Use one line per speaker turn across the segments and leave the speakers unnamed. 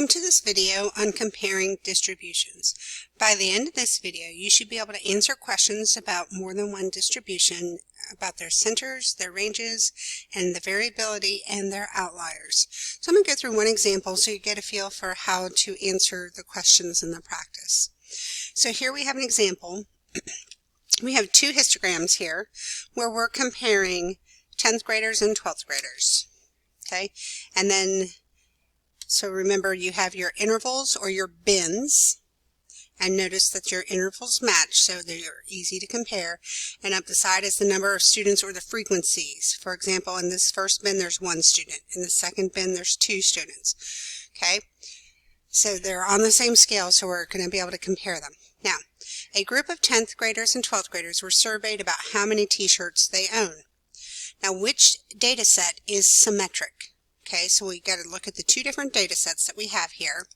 Welcome to this video on comparing distributions. By the end of this video, you should be able to answer questions about more than one distribution, about their centers, their ranges, and the variability and their outliers. So I'm going to go through one example so you get a feel for how to answer the questions in the practice. So here we have an example. We have two histograms here where we're comparing 10th graders and 12th graders. Okay, and then so remember, you have your intervals or your bins, and notice that your intervals match, so they're easy to compare. And up the side is the number of students or the frequencies. For example, in this first bin, there's 1 student. In the second bin, there's 2 students. Okay, so they're on the same scale, so we're going to be able to compare them. Now, a group of 10th graders and 12th graders were surveyed about how many t-shirts they own. Now, which data set is symmetric? Okay, so we got to look at the two different data sets that we have here.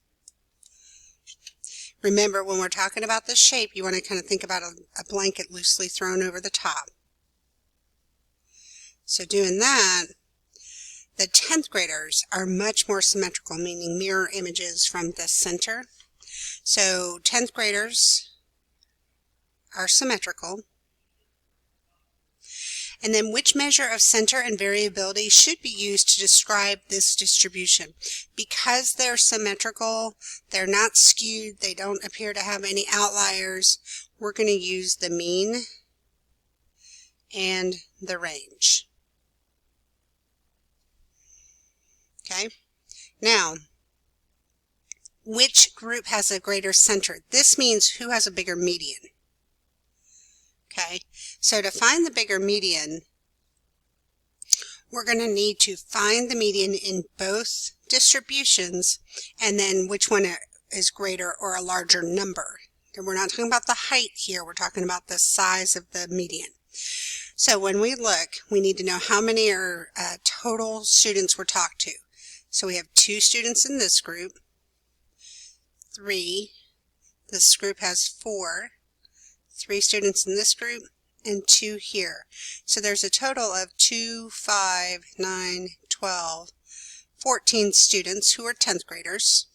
Remember, when we're talking about this shape, you want to kind of think about a blanket loosely thrown over the top. So doing that, the 10th graders are much more symmetrical, meaning mirror images from the center. So 10th graders are symmetrical. And then which measure of center and variability should be used to describe this distribution? Because they're symmetrical, they're not skewed, they don't appear to have any outliers, we're going to use the mean and the range. Okay, now, which group has a greater center? This means who has a bigger median. Okay, so to find the bigger median, we're going to need to find the median in both distributions and then which one is greater or a larger number. And we're not talking about the height here, we're talking about the size of the median. So when we look, we need to know how many are total students were talked to. So we have 2 students in this group, 3, this group has 4, 3 students in this group, and 2 here. So there's a total of 2, 5, 9, 12, 14 students who are 10th graders.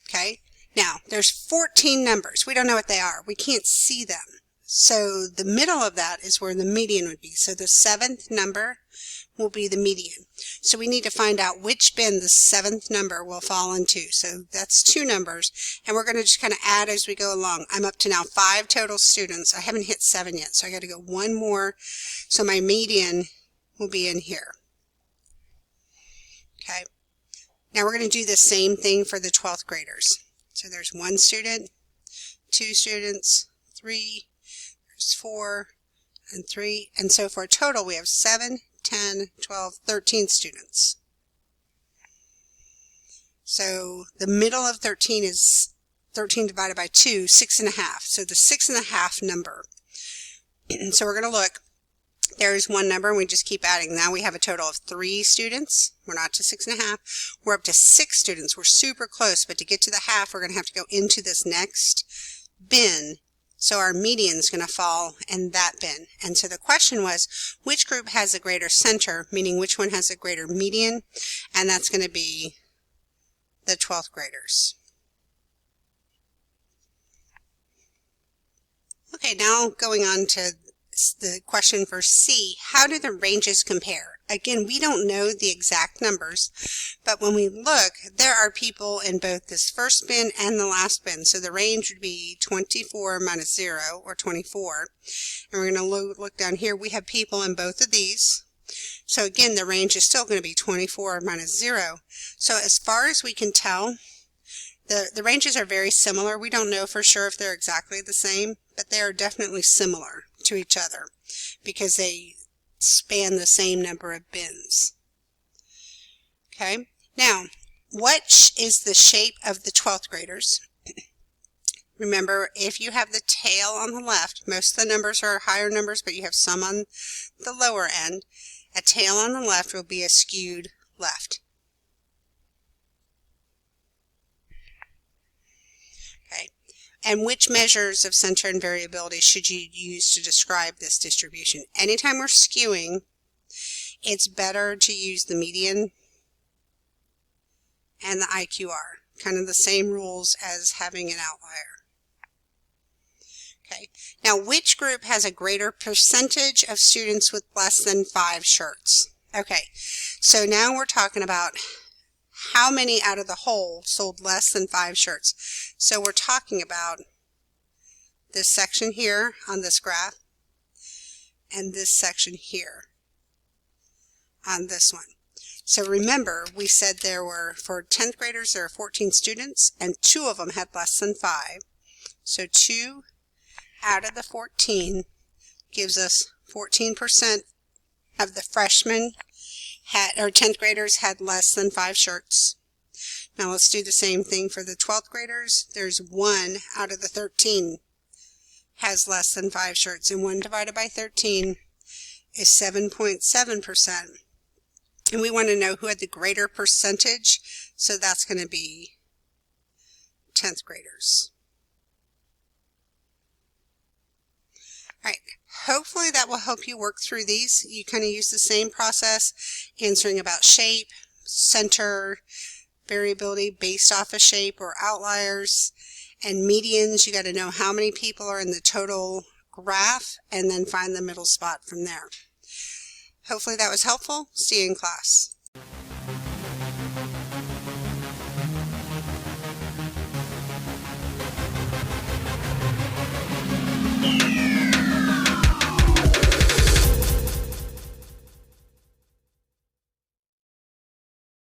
Okay, now there's 14 numbers. We don't know what they are. We can't see them. So the middle of that is where the median would be. So the 7th number will be the median. So we need to find out which bin the 7th number will fall into. So that's 2 numbers, and we're going to just kind of add as we go along. I'm up to now 5 total students. I haven't hit 7 yet, so I got to go 1 more. So my median will be in here. Okay. Now we're going to do the same thing for the 12th graders. So there's 1 student, 2 students, 3, there's 4, and 3, and so for a total we have 7, 10, 12, 13 students. So the middle of 13 is 13 divided by 2, 6.5. So the 6.5 number. So we're going to look. There's 1 number, and we just keep adding. Now we have a total of 3 students. We're not to 6.5. We're up to 6 students. We're super close, but to get to the half, we're going to have to go into this next bin. So our median is going to fall in that bin. And so the question was, which group has a greater center, meaning which one has a greater median? And that's going to be the 12th graders. Okay, now going on to the question for C, how do the ranges compare? Again, we don't know the exact numbers, but when we look, there are people in both this first bin and the last bin. So the range would be 24 minus 0, or 24. And we're going to look down here. We have people in both of these. So again, the range is still going to be 24 minus 0. So as far as we can tell, the ranges are very similar. We don't know for sure if they're exactly the same, but they are definitely similar to each other because they span the same number of bins. Okay, now what is the shape of the 12th graders? Remember, if you have the tail on the left, most of the numbers are higher numbers, but you have some on the lower end. A tail on the left will be a skewed left. Okay, and which measures of center and variability should you use to describe this distribution? Anytime we're skewing, it's better to use the median and the IQR. Kind of the same rules as having an outlier. Okay, now which group has a greater percentage of students with less than 5 shirts? Okay, so now we're talking about how many out of the whole sold less than 5 shirts. So we're talking about this section here on this graph and this section here on this one. So remember, we said there were, for 10th graders, there are 14 students, and 2 of them had less than 5. So 2 out of the 14 gives us 14% of the freshmen or 10th graders had less than 5 shirts. Now let's do the same thing for the 12th graders. There's 1 out of the 13 has less than 5 shirts, and 1 divided by 13 is 7.7%. And we want to know who had the greater percentage, so that's going to be 10th graders. All right, hopefully that will help you work through these. You kind of use the same process, answering about shape, center, variability based off a shape or outliers, and medians. You got to know how many people are in the total graph and then find the middle spot from there. Hopefully that was helpful. See you in class.